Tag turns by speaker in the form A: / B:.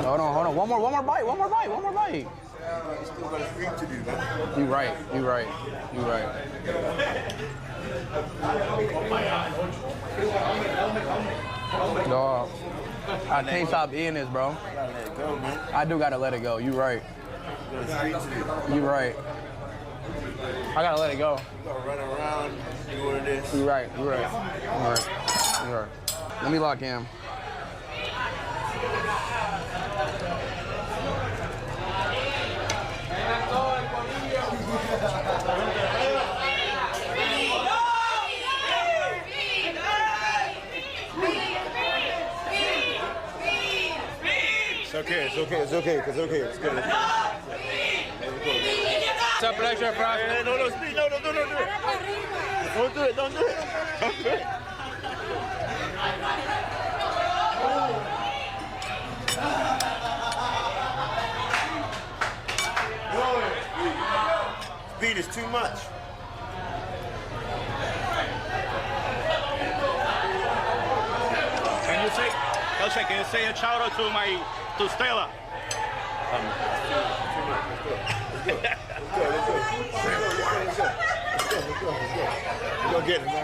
A: Hold on. One more bite.
B: You still got a stream to do, man.
A: You right. Dog, I can't stop eating this, bro.
B: You gotta let it go, man.
A: I do gotta let it go. You right.
B: You got a stream to do.
A: You right. I gotta let it go.
B: You gotta run around, do what it is.
A: You right. Let me lock in.
B: It's okay. It's good.
A: It's a pleasure, bro.
B: No, speed. No, do it. Don't do it. Speed is too much.
C: Can you say a shout out to Stella?
B: Let's go get it, man.